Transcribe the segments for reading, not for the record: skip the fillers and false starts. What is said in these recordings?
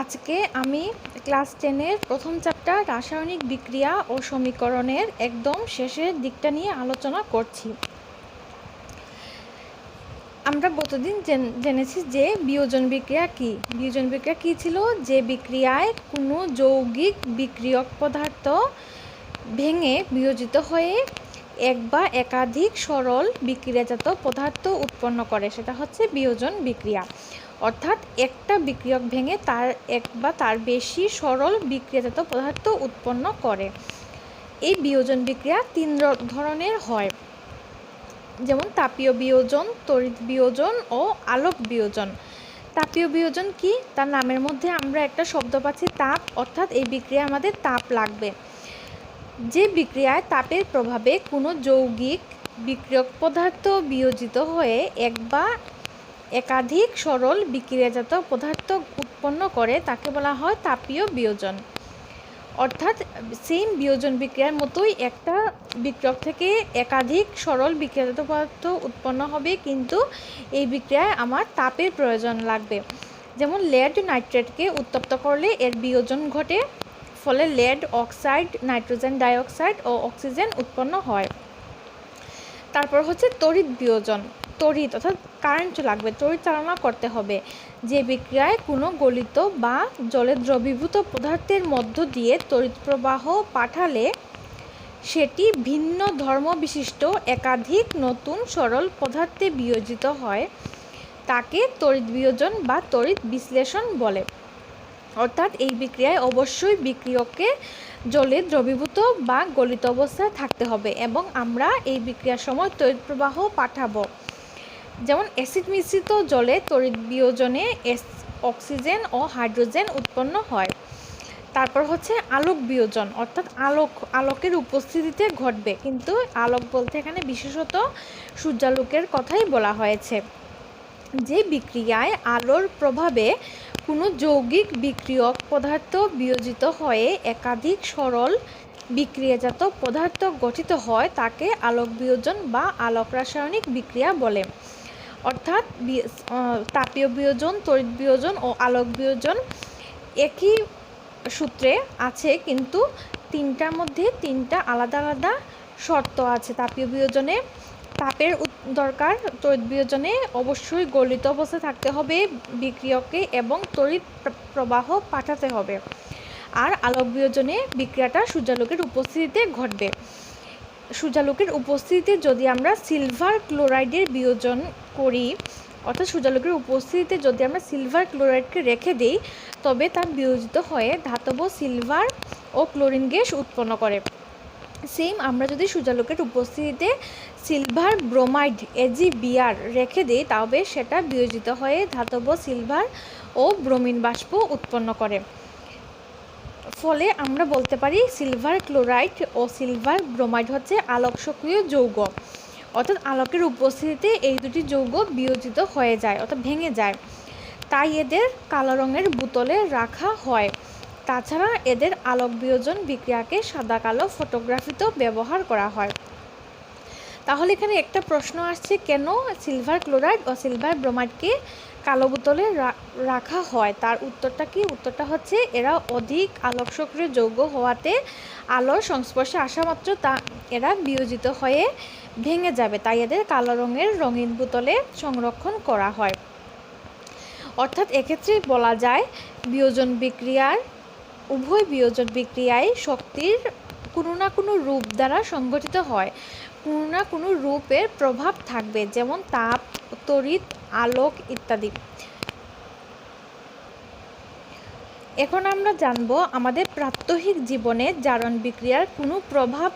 আজকে আমি ক্লাস 10-এর প্রথম চ্যাপ্টার রাসায়নিক বিক্রিয়া ও সমীকরণের একদম শেষের দিকটা নিয়ে আলোচনা করছি। আমরা গতদিন জেনেছি যে বিয়োজন বিক্রিয়া কী। বিয়োজন বিক্রিয়া কী ছিল? যে বিক্রিয়ায় কোনো যৌগিক বিক্রিয়ক পদার্থ ভেঙে বিয়োজিত হয়ে এক বা একাধিক সরল বিক্রিয়াজাত পদার্থ উৎপন্ন করে, সেটা হচ্ছে বিয়োজন বিক্রিয়া। অর্থাৎ একটা বিক্রিয়ক ভেঙে তার এক বা তার বেশি সরল বিক্রিয়াজাত পদার্থ উৎপন্ন করে। এই বিয়োজন বিক্রিয়া তিন ধরনের হয়, যেমন তাপীয় বিয়োজন, তড়িৎ বিয়োজন ও আলোক বিয়োজন। তাপীয় বিয়োজন কি? তার নামের মধ্যে আমরা একটা শব্দ পাচ্ছি তাপ, অর্থাৎ এই বিক্রিয়ায় আমাদের তাপ লাগবে। যে বিক্রিয়ায় তাপের প্রভাবে কোনো যৌগিক বিক্রিয়ক পদার্থ বিয়োজিত হয়ে এক বা একাধিক সরল বিক্রিয়াজাত পদার্থ উৎপন্ন করে তাকে বলা হয় তাপীয় বিয়োজন। অর্থাৎ সেম বিয়োজন বিক্রিয়ার মতোই একটা বিক্রিয়ক থেকে একাধিক সরল বিক্রিয়াজাত পদার্থ উৎপন্ন হবে, কিন্তু এই বিক্রিয়ায় আমার তাপের প্রয়োজন লাগবে। যেমন লেড নাইট্রেটকে উত্তপ্ত করলে এর বিয়োজন ঘটে, ফলে লেড অক্সাইড, নাইট্রোজেন ডাইঅক্সাইড ও অক্সিজেন উৎপন্ন হয়। তারপর হচ্ছে তড়িৎ বিয়োজন। তড়িৎ অর্থাৎ কারেন্ট লাগবে, তড়িৎ চালনা করতে হবে। যে বিক্রিয়ায় কোনো গলিত বা জলে দ্রবীভূত পদার্থের মধ্য দিয়ে তড়িৎ প্রবাহ পাঠালে সেটি ভিন্ন ধর্ম বিশিষ্ট একাধিক নতুন সরল পদার্থে বিয়োজিত হয়, তাকে তড়িৎ বিয়োজন বা তড়িৎ বিশ্লেষণ বলে। অর্থাৎ এই বিক্রিয়ায় অবশ্যই বিক্রিয়ককে জলে দ্রবীভূত বা গলিত অবস্থায় থাকতে হবে এবং আমরা এই বিক্রিয়ার সময় তড়িৎ প্রবাহ পাঠাবো। যেমন অ্যাসিড মিশ্রিত জলে তড়িৎ বিয়োজনে অক্সিজেন ও হাইড্রোজেন উৎপন্ন হয়। তারপর হচ্ছে আলোক বিয়োজন, অর্থাৎ আলোকের উপস্থিতিতে ঘটবে, কিন্তু আলোক বলতে এখানে বিশেষত সূর্যালোকের কথাই বলা হয়েছে। যে বিক্রিয়ায় আলোর প্রভাবে কোনো যৌগিক বিক্রিয়ক পদার্থ বিয়োজিত হয়ে একাধিক সরল বিক্রিয়াজাত পদার্থ গঠিত হয় তাকে আলোক বিয়োজন বা আলোক রাসায়নিক বিক্রিয়া বলে। অর্থাৎ তাপীয় বিয়োজন, তড়িৎ বিয়োজন ও আলোক বিয়োজন একই সূত্রে আছে, কিন্তু তিনটার মধ্যে তিনটা আলাদা আলাদা শর্ত আছে। তাপীয় বিয়োজনে তাপের দরকার, তড়িৎ বিয়োজনে অবশ্যই গলিত অবস্থায় থাকতে হবে বিক্রিয়কে এবং তড়িৎ প্রবাহ পাঠাতে হবে, আর আলোক বিয়োজনে বিক্রিয়াটা সূর্যালোকের উপস্থিতিতে ঘটবে। সূর্যালোকের উপস্থিতিতে যদি আমরা সিলভার ক্লোরাইডের বিয়োজন করি, অর্থাৎ সূর্যালোকের উপস্থিতিতে যদি আমরা সিলভার ক্লোরাইডকে রেখে দিই, তবে তা বিয়োজিত হয়ে ধাতব সিলভার ও ক্লোরিন গ্যাস উৎপন্ন করে। সেম আমরা যদি সূর্যালোকের উপস্থিতিতে সিলভার ব্রোমাইড AgBr রেখে দিই, তবে সেটা বিয়োজিত হয়ে ধাতব সিলভার ও ব্রোমিন বাষ্প উৎপন্ন করে। ফলে আমরা বলতে পারি সিলভার ক্লোরাইড ও সিলভার ব্রোমাইড হচ্ছে আলোক সক্রিয় যৌগ। অর্থাৎ আলোকের উপস্থিতিতে এই দুটি যৌগ বিয়োজিত হয়ে যায়, অর্থাৎ ভেঙে যায়, তাই এদের কালো রঙের বোতলে রাখা হয়। তাছাড়া এদের আলোক বিয়োজন বিক্রিয়াকে সাদা কালো ফটোগ্রাফিতেও ব্যবহার করা হয়। তাহলে এখানে একটা প্রশ্ন আসছে, কেন সিলভার ক্লোরাইড ও সিলভার ব্রোমাইডকে কালো বোতলে রাখা হয়? তার উত্তরটা কি? উত্তরটা হচ্ছে এরা অধিক আলোক সক্রিয় যৌগ হওয়াতে আলোর সংস্পর্শে আসা মাত্র এরা বিয়োজিত হয়ে ভেঙে যাবে, তাই এদের কালো রঙের রঙিন বোতলে সংরক্ষণ করা হয়। অর্থাৎ এক্ষেত্রে বলা যায় বিয়োজন বিক্রিয়ার উভয় বিয়োজন বিক্রিয়ায় শক্তির কোনো না কোনো রূপ দ্বারা সংঘটিত হয়, কোনো না কোনো রূপের প্রভাব থাকবে, যেমন তাপ, তড়িৎ, আলোক ইত্যাদি। এখন আমরা জানব আমাদের প্রাত্যহিক জীবনে জারণ বিক্রিয়ার কোনো প্রভাব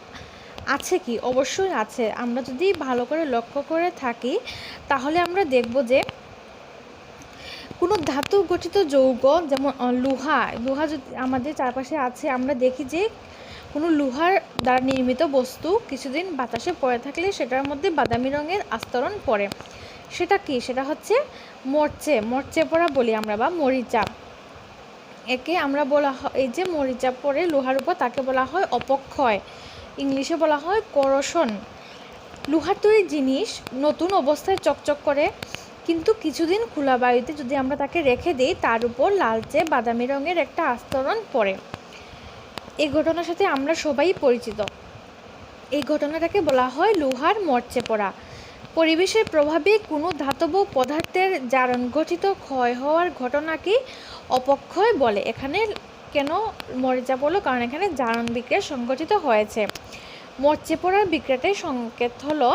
আছে কি? অবশ্যই আছে। আমরা যদি ভালো করে লক্ষ্য করে থাকি তাহলে আমরা দেখব যে কোনো ধাতু গঠিত যৌগ, যেমন লোহা যদি আমাদের চারপাশে আছে, আমরা দেখি যে কোনো লোহার দ্বারা নির্মিত বস্তু কিছুদিন বাতাসে পড়ে থাকলে সেটার মধ্যে বাদামি রঙের আস্তরণ পড়ে। সেটা কি? সেটা হচ্ছে মরচে পড়া বলি আমরা, বা মরিচা। একে আমরা বলা হয়, এই যে মরিচা পড়ে লোহার উপর, তাকে বলা হয় অপক্ষয়, ইংলিশে বলা হয় করোশন। লোহার তৈরি জিনিস নতুন অবস্থায় চকচক করে, কিন্তু কিছুদিন খোলা বায়ুতে যদি আমরা তাকে রেখে দিই তার উপর লালচে বাদামি রঙের একটা আস্তরণ পড়ে। এই ঘটনার সাথে আমরা সবাই পরিচিত। এই ঘটনাটাকে বলা হয় লোহার মরচে পড়া। পরিবেশের প্রভাবে কোনো ধাতব পদার্থের জারণ ঘটিত ক্ষয় হওয়ার ঘটনাকে অপক্ষয় বলে। এখানে কেন মরিচা পড়লো? কারণ এখানে জারণ বিক্রিয়া সংঘটিত হয়েছে। মরচে পড়ার বিক্রিয়াটির সংকেত হলো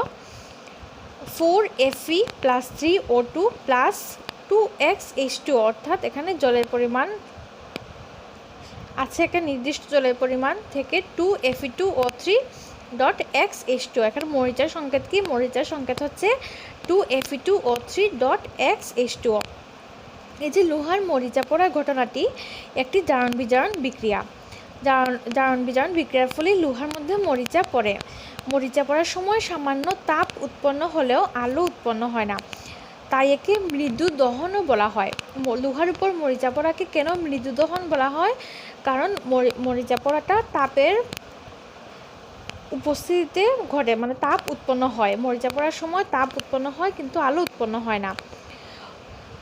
4Fe + 3O2 + 2xH2, অর্থাৎ এখানে জলের পরিমাণ আছে একটা নির্দিষ্ট জলের পরিমাণ থেকে 2Fe2O3.xH2। এখানে মরিচার সংকেত কি? মরিচার সংকেত হচ্ছে 2Fe2O3.xH2। এই যে লোহার মরিচা পড়ার ঘটনাটি একটি জারণ বিজারণ বিক্রিয়া। জারণ বিজারণ বিক্রিয়ার ফলে লোহার মধ্যে মরিচা পড়ে। মরিচা পড়ার সময় সামান্য তাপ উৎপন্ন হলেও আলো উৎপন্ন হয় না, তাই একে মৃদু দহনও বলা হয়। লোহার উপর মরিচা পড়াকে কেন মৃদু দহন বলা হয়? কারণ মরিচা পড়াটা তাপের উপস্থিতিতে ঘটে, মানে তাপ উৎপন্ন হয়। মরিচা পড়ার সময় তাপ উৎপন্ন হয় কিন্তু আলো উৎপন্ন হয় না।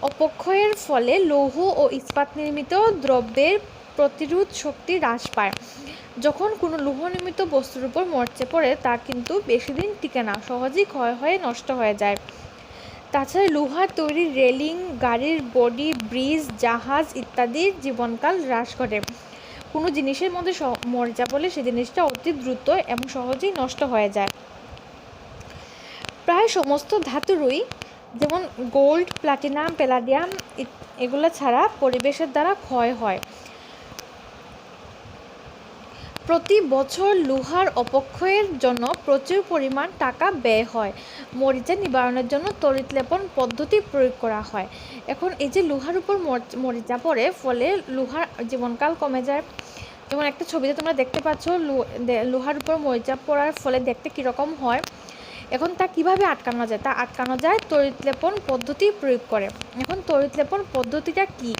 অপক্ষয়ের ফলে লৌহ ও ইস্পাত নির্মিত দ্রব্যের প্রতিরোধ শক্তি হ্রাস পায়। যখন কোনো লৌহ নির্মিত বস্তুর উপর মরচে পড়ে তা কিন্তু বেশি দিন টিকে না, সহজেই ক্ষয় হয়ে নষ্ট হয়ে যায়। তাছাড়া লোহার তৈরি রেলিং, গাড়ির বডি, ব্রিজ, জাহাজ ইত্যাদির জীবনকাল হ্রাস ঘটে। কোনো জিনিসের মধ্যে মরিচা পড়লে সেই জিনিসটা অতি দ্রুত এবং সহজেই নষ্ট হয়ে যায়। প্রায় সমস্ত ধাতুরই, যেমন গোল্ড, প্লাটিনাম, প্যালাডিয়াম এগুলো ছাড়া পরিবেশের দ্বারা ক্ষয় হয়। প্রতি বছর লোহার অপক্ষয়ের জন্য প্রচুর পরিমাণ টাকা ব্যয় হয়। মরিচা নিবারণের জন্য তড়িৎ লেপন পদ্ধতি প্রয়োগ করা হয়। এখন এই যে লোহার উপর মরিচা পড়ে ফলে লোহার জীবনকাল কমে যায়। যেমন একটা ছবিতে তোমরা দেখতে পাচ্ছ লোহার উপর মরিচা পড়ার ফলে দেখতে কীরকম হয়। এখন তা কিভাবে আটকানো যায়? তা আটকানো যায় তড়িৎ লেপন পদ্ধতি প্রয়োগ করে। এখন তড়িৎ লেপন পদ্ধতিটা কি?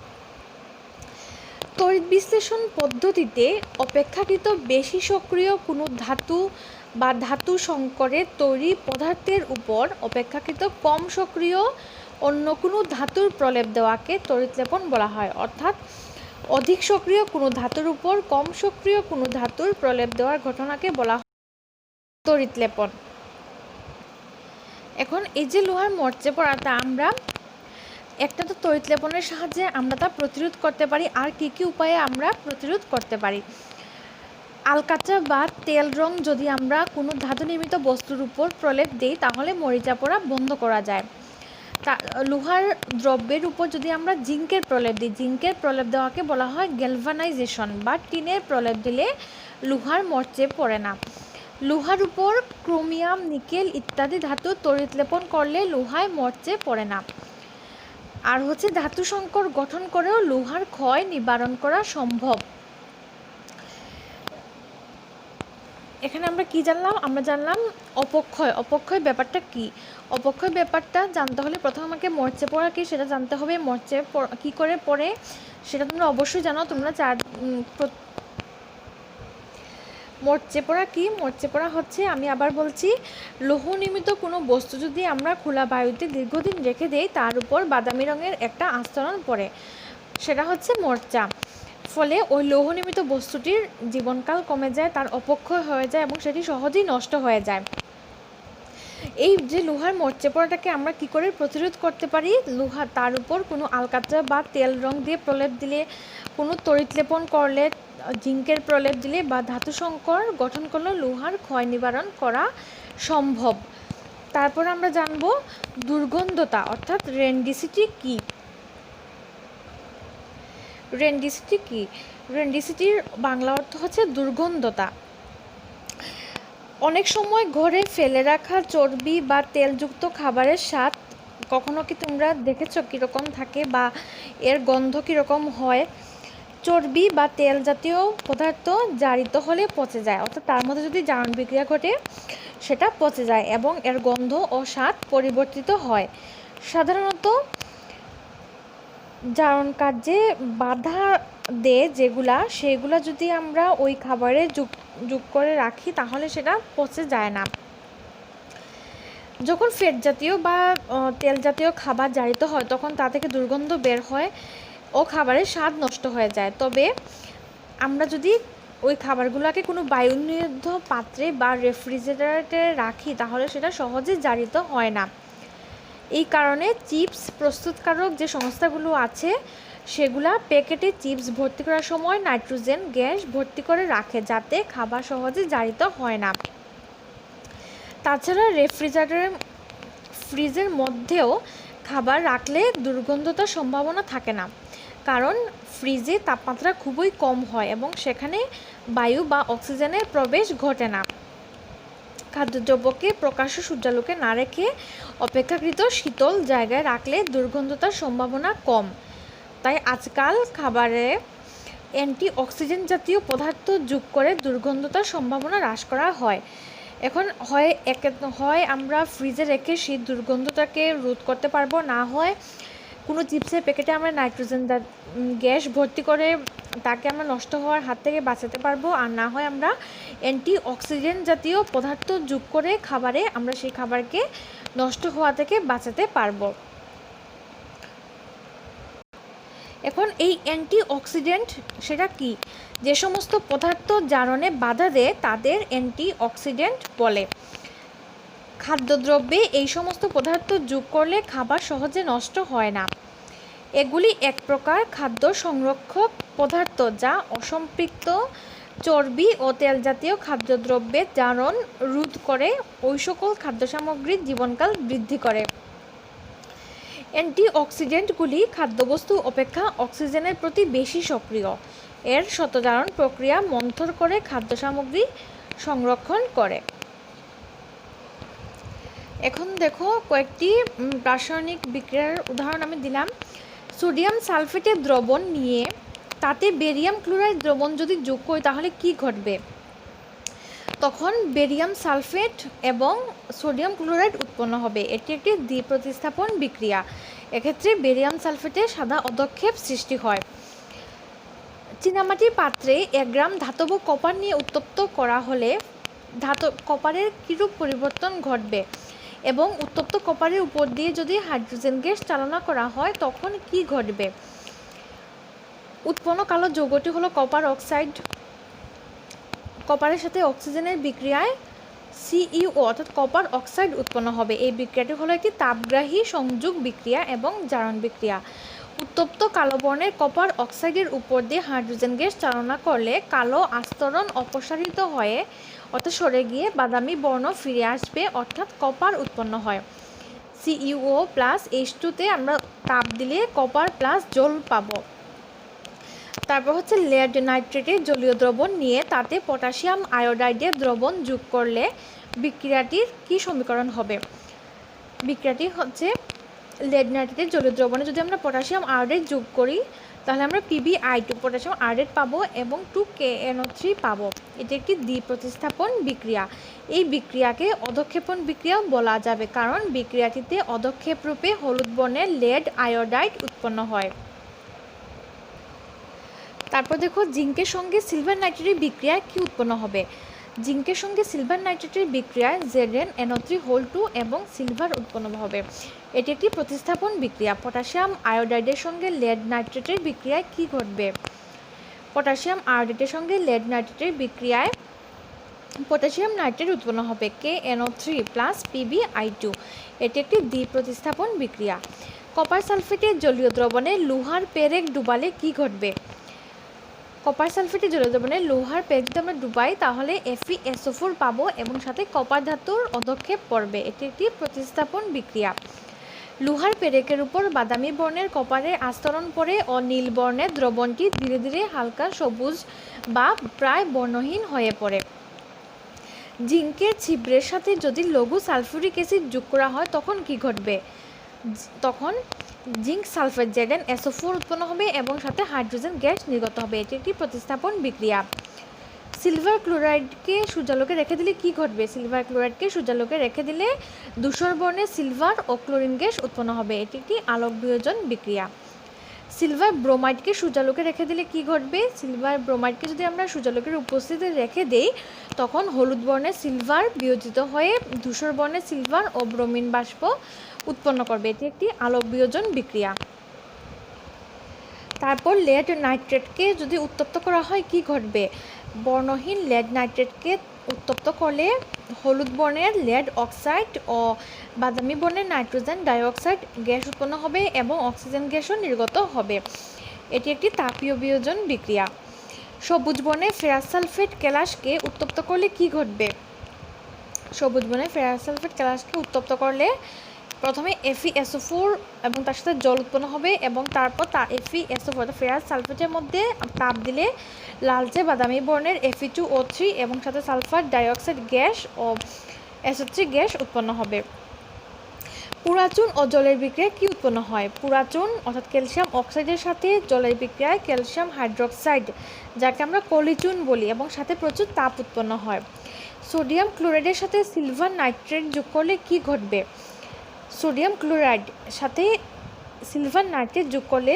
তড়িৎ বিশ্লেষণ পদ্ধতিতে অপেক্ষাকৃত বেশি সক্রিয় কোনো ধাতু বা ধাতু সংকরের তৈরি পদার্থের উপর অপেক্ষাকৃত কম সক্রিয় অন্য কোনো ধাতুর প্রলেপ দেওয়াকে তড়িৎ লেপন বলা হয়। অর্থাৎ অধিক সক্রিয় কোনো ধাতুর উপর কম সক্রিয় কোনো ধাতুর প্রলেপ দেওয়ার ঘটনাকে বলা হয় তড়িৎ লেপন। এখন এই যে লোহার মরচে পড়াটা আমরা একটা তো তড়িৎ লেপনের সাহায্যে আমরা তা প্রতিরোধ করতে পারি। আর কি কি উপায়ে আমরা প্রতিরোধ করতে পারি? আলকাতরা বা তেল রং যদি আমরা কোনো ধাতু নির্মিত বস্তুর উপর প্রলেপ দিই তাহলে মরিচা পড়া বন্ধ করা যায়। লোহার দ্রব্যের উপর যদি আমরা জিঙ্কের প্রলেপ দিই, জিঙ্কের প্রলেপ দেওয়াকে বলা হয় গ্যালভানাইজেশন। বা টিনের প্রলেপ দিলে লোহার মরচে পড়ে না। লোহার উপর ক্রোমিয়াম, নিকেল ইত্যাদি ধাতু তড়িৎ লেপন করলে লোহায় মরচে পড়ে না। আর হচ্ছে ধাতু সংকর গঠন করেও লোহার ক্ষয় নিবারণ করা সম্ভব। এখানে আমরা কি জানলাম? আমরা জানলাম অপক্ষয়। অপক্ষয় ব্যাপারটা কি? অপক্ষয় ব্যাপারটা জানতে হলে প্রথমে আমাকে মরচে পড়া কি সেটা জানতে হবে। মরচে কী করে পড়ে সেটা তোমরা অবশ্যই জানো। তোমরা মরচে পড়া কি? মরচে পড়া হচ্ছে, আমি আবার বলছি, লৌহ নির্মিত কোনো বস্তু যদি আমরা খোলা বায়ুতে দীর্ঘদিন রেখে দেই তার উপর বাদামি রঙের একটা আস্তরণ পড়ে, সেটা হচ্ছে মরচা। ফলে ওই লৌহ নির্মিত বস্তুটির জীবনকাল কমে যায়, তার অপক্ষয় হয়ে যায় এবং সেটি সহজেই নষ্ট হয়ে যায়। এই যে লোহার মরচে পড়াটাকে আমরা কি করে প্রতিরোধ করতে পারি? লোহা তার উপর কোনো আলকাতরা বা তেল রং দিয়ে প্রলেপ দিলে, কোনো তড়িৎ লেপন করলে, জিঙ্কের প্রলেপ দিলে বা ধাতু সংকর গঠন করলে লোহার ক্ষয় নিবারণ করা সম্ভব। তারপর আমরা জানব দুর্গন্ধতা অর্থাৎ রেন্ডিসিটি কি। রেন্ডিসিটি কি? রেন্ডিসিটির বাংলা অর্থ হচ্ছে দুর্গন্ধতা। অনেক সময় ঘরে ফেলে রাখা চর্বি বা তেলযুক্ত খাবারের স্বাদ কখনো কি তোমরা দেখেছো কীরকম থাকে বা এর গন্ধ কীরকম হয়? চর্বি বা তেল জাতীয় পদার্থ জারিত হলে পচে যায়, অর্থাৎ তার মধ্যে যদি জারণ বিক্রিয়া ঘটে সেটা পচে যায় এবং এর গন্ধ ও স্বাদ পরিবর্তিত হয়। সাধারণত জারণ কার্যে বাধা দেয় সেগুলা যদি আমরা ওই খাবারে যোগ করে রাখি তাহলে সেটা পচে যায় না। যখন ফ্যাট জাতীয় বা তেল জাতীয় খাবার জারিত হয় তখন তা থেকে দুর্গন্ধ বের হয় ও খাবারের স্বাদ নষ্ট হয়ে যায়। তবে আমরা যদি ওই খাবারগুলোকে কোনো বায়ুনিরোধ পাত্রে বা রেফ্রিজারেটরে রাখি তাহলে সেটা সহজে জারিত হয় না। এই কারণে চিপস প্রস্তুতকারক যে সংস্থাগুলো আছে সেগুলা প্যাকেটে চিপস ভর্তি করার সময় নাইট্রোজেন গ্যাস ভর্তি করে রাখে যাতে খাবার সহজে জারিত হয় না। তাছাড়া ফ্রিজের মধ্যেও খাবার রাখলে দুর্গন্ধতার সম্ভাবনা থাকে না, কারণ ফ্রিজে তাপমাত্রা খুবই কম হয় এবং সেখানে বায়ু বা অক্সিজেনের প্রবেশ ঘটে না। খাদ্যদ্রব্যকে প্রকাশ্য সূর্যালোকে না রেখে অপেক্ষাকৃত শীতল জায়গায় রাখলে দুর্গন্ধতার সম্ভাবনা কম। তাই আজকাল খাবারে অ্যান্টিঅক্সিডেন্ট জাতীয় পদার্থ যোগ করে দুর্গন্ধতার সম্ভাবনা হ্রাস করা হয়। এখন হয় আমরা ফ্রিজে রেখে সেই দুর্গন্ধটাকে রোধ করতে পারবো, না হয় কোনো চিপসের প্যাকেটে আমরা নাইট্রোজেন গ্যাস ভর্তি করে তাকে আমরা নষ্ট হওয়ার হাত থেকে বাঁচাতে পারবো, আর না হয় আমরা অ্যান্টিঅক্সিডেন্ট জাতীয় পদার্থ যোগ করে খাবারে আমরা সেই খাবারকে নষ্ট হওয়া থেকে বাঁচাতে পারবো। এখন এই অ্যান্টিঅক্সিডেন্ট সেটা কি? যে সমস্ত পদার্থ জারণে বাধা দেয় তাদের অ্যান্টিঅক্সিডেন্ট বলে। খাদ্যদ্রব্যে এই সমস্ত পদার্থ যোগ করলে খাবার সহজে নষ্ট হয় না। এগুলি এক প্রকার খাদ্য সংরক্ষক পদার্থ যা অসম্পৃক্ত চর্বি ও তেল জাতীয় খাদ্যদ্রব্যের জারণ রোধ করে ওই সকল খাদ্য সামগ্রীর জীবনকাল বৃদ্ধি করে। অ্যান্টিঅক্সিডেন্টগুলি খাদ্যবস্তু অপেক্ষা অক্সিজেনের প্রতি বেশি সক্রিয়। এর শতজারণ প্রক্রিয়া মন্থর করে খাদ্য সামগ্রী সংরক্ষণ করে। এখন দেখো কয়েকটি রাসায়নিক বিক্রিয়ার উদাহরণ আমি দিলাম। সোডিয়াম সালফেটের দ্রবণ নিয়ে তাতে বেরিয়াম ক্লোরাইড দ্রবণ যদি যোগ করি তাহলে কি ঘটবে? তখন বেরিয়াম সালফেট এবং সোডিয়াম ক্লোরাইড উৎপন্ন হবে। এটি একটি দ্বিপ্রতিস্থাপন বিক্রিয়া। এক্ষেত্রে বেরিয়াম সালফেটের সাদা অধক্ষেপ সৃষ্টি হয়। চীনামাটির পাত্রে 1 গ্রাম ধাতব কপার নিয়ে উত্তপ্ত করা হলে কপারের কিরূপ পরিবর্তন ঘটবে এবং উত্তপ্ত কপারের উপর দিয়ে যদি হাইড্রোজেন গ্যাস চালনা করা হয় তখন কি ঘটবে? উৎপন্ন কালো যৌগটি হলো কপার অক্সাইড। কপারের সাথে অক্সিজেনের বিক্রিয়ায় সিইও অর্থাৎ কপার অক্সাইড উৎপন্ন হবে। এই বিক্রিয়াটি হলো একটি তাপগ্রাহী সংযোগ বিক্রিয়া এবং জারণ বিক্রিয়া। উত্তপ্ত কালো বর্ণের কপার অক্সাইডের উপর দিয়ে হাইড্রোজেন গ্যাস চালনা করলে কালো আস্তরণ অপসারিত হয়ে অর্থাৎ সরে গিয়ে বাদামি বর্ণ ফিরে আসবে, অর্থাৎ কপার উৎপন্ন হয়। সিইও প্লাস H2-তে আমরা তাপ দিলে কপার প্লাস জল পাবো। তারপর হচ্ছে লেড নাইট্রেটের জলীয় দ্রবণ নিয়ে তাতে পটাশিয়াম আয়োডাইডের দ্রবণ যোগ করলে বিক্রিয়াটির কি সমীকরণ হবে? বিক্রিয়াটি হচ্ছে লেড নাইট্রেটের জলীয় দ্রবণে যদি আমরা পটাশিয়াম আয়োডাইড যোগ করি তাহলে আমরা PbI2 পটাশিয়াম আয়োডাইড পাবো এবং 2KNO3 পাবো। এটি একটি দ্বিপ্রতিস্থাপন বিক্রিয়া। এই বিক্রিয়াকে অধক্ষেপণ বিক্রিয়া বলা যাবে, কারণ বিক্রিয়াটিতে অধক্ষেপ রূপে হলুদ বর্ণের লেড আয়োডাইড উৎপন্ন হয়। তারপর দেখো জিঙ্কের সঙ্গে সিলভার নাইট্রেটের বিক্রিয়ায় কি উৎপন্ন হবে? জিঙ্কের সঙ্গে সিলভার নাইট্রেটের বিক্রিয়ায় ZnNO3(2) এবং সিলভার উৎপন্ন হবে। এটি একটি প্রতিস্থাপন বিক্রিয়া। পটাশিয়াম আয়োডাইডের সঙ্গে লেড নাইট্রেটের বিক্রিয়ায় কি ঘটবে? পটাশিয়াম আয়োডাইডের সঙ্গে লেড নাইট্রেটের বিক্রিয়ায় পটাশিয়াম নাইট্রেট উৎপন্ন হবে KNO3 প্লাস PbI2। এটি একটি দ্বিপ্রতিস্থাপন বিক্রিয়া। কপার সালফেটের জলীয় দ্রবণে লোহার পেরেক ডুবালে কি ঘটবে? কপার সালফেটের জলীয় দ্রবণে লোহার পেরেক যদি আমরা ডুবাই তাহলে FeSO4 পাবো এবং সাথে কপার ধাতুর অধক্ষেপ পড়বে। এটি একটি প্রতিস্থাপন বিক্রিয়া। লোহার পেরেকের উপর বাদামি বর্ণের কপারের আস্তরণ পড়ে ও নীল বর্ণের দ্রবণটি ধীরে ধীরে হালকা সবুজ বা প্রায় বর্ণহীন হয়ে পড়ে। জিঙ্কের ছিদ্রের সাথে যদি লঘু সালফিউরিক অ্যাসিড যোগ করা হয় তখন কি ঘটবে? তখন জিঙ্ক সালফেট ZnSO4 উৎপন্ন হবে এবং সাথে হাইড্রোজেন গ্যাস নির্গত হবে। এটি একটি প্রতিস্থাপন বিক্রিয়া। সিলভার ক্লোরাইডকে সূর্যালোকে রেখে দিলে কি ঘটবে? সিলভার ক্লোরাইডকে সূর্যালোকে রেখে দিলে ধূসর বর্ণের সিলভার ও ক্লোরিন গ্যাস উৎপন্ন হবে। এটি একটি আলোক বিয়োজন বিক্রিয়া। সিলভার ব্রোমাইডকে সূর্যালোকে রেখে দিলে কি ঘটবে? সিলভার ব্রোমাইডকে যদি আমরা সূর্যালোকের উপস্থিতিতে রেখে দেই তখন হলুদ বর্ণের সিলভার বিয়োজিত হয়ে ধূসর বর্ণের সিলভার ও ব্রোমিন বাষ্প উৎপন্ন করবে। এটি একটি আলোক বিয়োজন বিক্রিয়া। তারপর লেড নাইট্রেটকে যদি উত্তপ্ত করা হয় কি ঘটবে? বর্ণহীন লেড নাইট্রেটকে উত্তপ্ত করলে হলুদ বর্ণের লেড অক্সাইড ও বাদামি বর্ণের নাইট্রোজেন ডাইঅক্সাইড গ্যাস উৎপন্ন হবে এবং অক্সিজেন গ্যাসও নির্গত হবে। এটি একটি তাপীয় বিয়োজন বিক্রিয়া। সবুজ বর্ণের ফেরাস সালফেট কেলাসকে উত্তপ্ত করলে কি ঘটবে? সবুজ বর্ণের ফেরাস সালফেট কেলাসকে উত্তপ্ত করলে প্রথমে FeSO4 এবং তার সাথে জল উৎপন্ন হবে এবং তারপর FeSO4 ফেরাস সালফেটের মধ্যে তাপ দিলে লালচে বাদামি বর্ণের Fe2O3 এবং সাথে সালফার ডাইঅক্সাইড গ্যাস ও SO3 গ্যাস উৎপন্ন হবে। পুরাচুন ও জলের বিক্রিয়ায় কি উৎপন্ন হয়? পুরাচুন অর্থাৎ ক্যালসিয়াম অক্সাইডের সাথে জলের বিক্রিয়ায় ক্যালসিয়াম হাইড্রোক্সাইড, যাকে আমরা কলিচুন বলি, এবং সাথে প্রচুর তাপ উৎপন্ন হয়। সোডিয়াম ক্লোরাইডের সাথে সিলভার নাইট্রেট যোগ করলে কি ঘটবে? সোডিয়াম ক্লোরাইড সাথে সিলভার নাইট্রেট যোগ করলে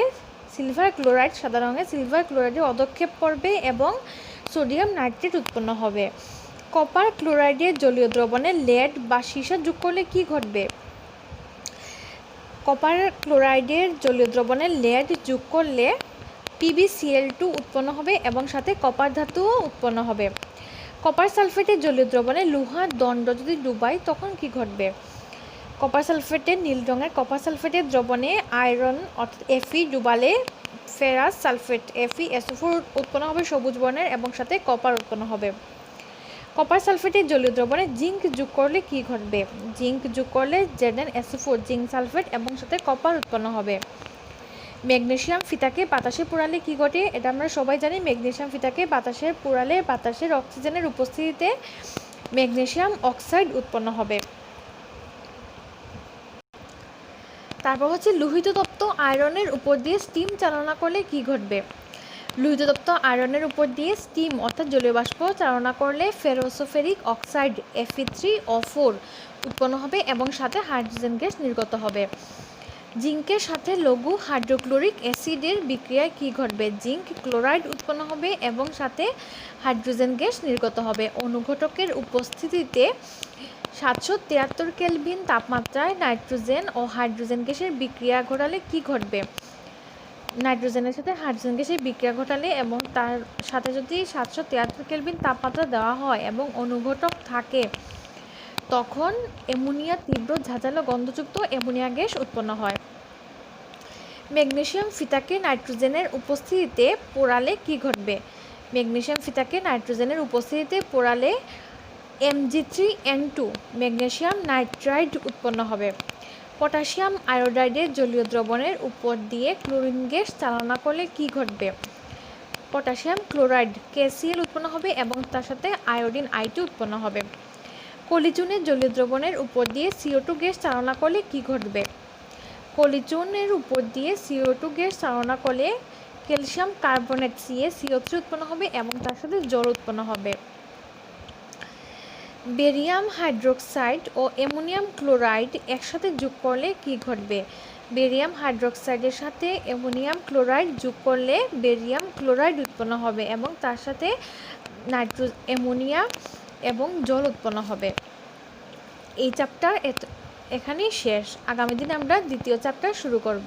সিলভার ক্লোরাইড, সাদা রঙের সিলভার ক্লোরাইডের অধক্ষেপ করবে এবং সোডিয়াম নাইট্রেট উৎপন্ন হবে। কপার ক্লোরাইডের জলীয় দ্রবণে লেড বা সীসা যোগ করলে কি ঘটবে? কপার ক্লোরাইডের জলীয় দ্রবণে লেড যোগ করলে PbCl2 উৎপন্ন হবে এবং সাথে কপার ধাতুও উৎপন্ন হবে। কপার সালফেটের জলীয় দ্রবণে লোহার দণ্ড যদি ডুবাই তখন কি ঘটবে? কপার সালফেটের নীল রঙের কপার সালফেটের দ্রবণে আয়রন অর্থাৎ Fe ডুবালে ফেরাস সালফেট FeSO4 উৎপন্ন হবে সবুজ বর্ণের এবং সাথে কপার উৎপন্ন হবে। কপার সালফেটের জলীয় দ্রবণে জিঙ্ক যোগ করলে কি ঘটবে? জিঙ্ক যোগ করলে ZnSO4 জিঙ্ক সালফেট এবং সাথে কপার উৎপন্ন হবে। ম্যাগনেসিয়াম ফিতাকে বাতাসে পোড়ালে কি ঘটে? এটা আমরা সবাই জানি। ম্যাগনেসিয়াম ফিতাকে বাতাসে পোড়ালে বাতাসের অক্সিজেনের উপস্থিতিতে ম্যাগনেসিয়াম অক্সাইড উৎপন্ন হবে। তারপর হচ্ছে লোহিত তপ্ত আয়রনের উপর দিয়ে স্টিম চালনা করলে কি ঘটবে? লোহিত তপ্ত আয়রনের উপর দিয়ে স্টিম অর্থাৎ জলীয় বাষ্প চালনা করলে ফেরোসোফেরিক অক্সাইড Fe3O4 উৎপন্ন হবে এবং সাথে হাইড্রোজেন গ্যাস নির্গত হবে। জিঙ্কের সাথে লঘু হাইড্রোক্লোরিক অ্যাসিডের বিক্রিয়ায় কি ঘটবে? জিঙ্ক ক্লোরাইড উৎপন্ন হবে এবং সাথে হাইড্রোজেন গ্যাস নির্গত হবে। অনুঘটকের উপস্থিতিতে 773 কেলভিন তাপমাত্রায় নাইট্রোজেন ও হাইড্রোজেন গ্যাসের বিক্রিয়া ঘটালে কি ঘটবে? নাইট্রোজেনের সাথে হাইড্রোজেন গ্যাসের বিক্রিয়া ঘটালে এবং তার সাথে যদি 773 কেলভিন তাপমাত্রা দেওয়া হয় এবং অনুঘটক থাকে তখন অ্যামোনিয়া তীব্র ঝাঁঝালো গন্ধযুক্ত অ্যামোনিয়া গ্যাস উৎপন্ন হয়। ম্যাগনেসিয়াম ফিতাকে নাইট্রোজেনের উপস্থিতিতে পোড়ালে কি ঘটবে? ম্যাগনেসিয়াম ফিতাকে নাইট্রোজেনের উপস্থিতিতে পোড়ালে Mg3N2 ম্যাগনেসিয়াম নাইট্রাইড উৎপন্ন হবে। পটাশিয়াম আয়োডাইডের জলীয় দ্রবণের উপর দিয়ে ক্লোরিন গ্যাস চালনা করলে কি ঘটবে? পটাশিয়াম ক্লোরাইড KCl উৎপন্ন হবে এবং তার সাথে আয়োডিন I2 উৎপন্ন হবে। কলিচুনের জলীয় দ্রবণের উপর দিয়ে CO2 গ্যাস চালনা করলে কি ঘটবে? কলিচুনের উপর দিয়ে CO2 গ্যাস চালনা করলে ক্যালসিয়াম কার্বনেট CaCO3 উৎপন্ন হবে এবং তার সাথে জল উৎপন্ন হবে। বেরিয়াম হাইড্রোক্সাইড ও অ্যামোনিয়াম ক্লোরাইড একসাথে যোগ করলে কি ঘটবে? বেরিয়াম হাইড্রোক্সাইডের সাথে অ্যামোনিয়াম ক্লোরাইড যোগ করলে বেরিয়াম ক্লোরাইড উৎপন্ন হবে এবং তার সাথে অ্যামোনিয়া এবং জল উৎপন্ন হবে। এই চ্যাপ্টার এখানেই শেষ। আগামী দিনে আমরা দ্বিতীয় চ্যাপ্টার শুরু করব।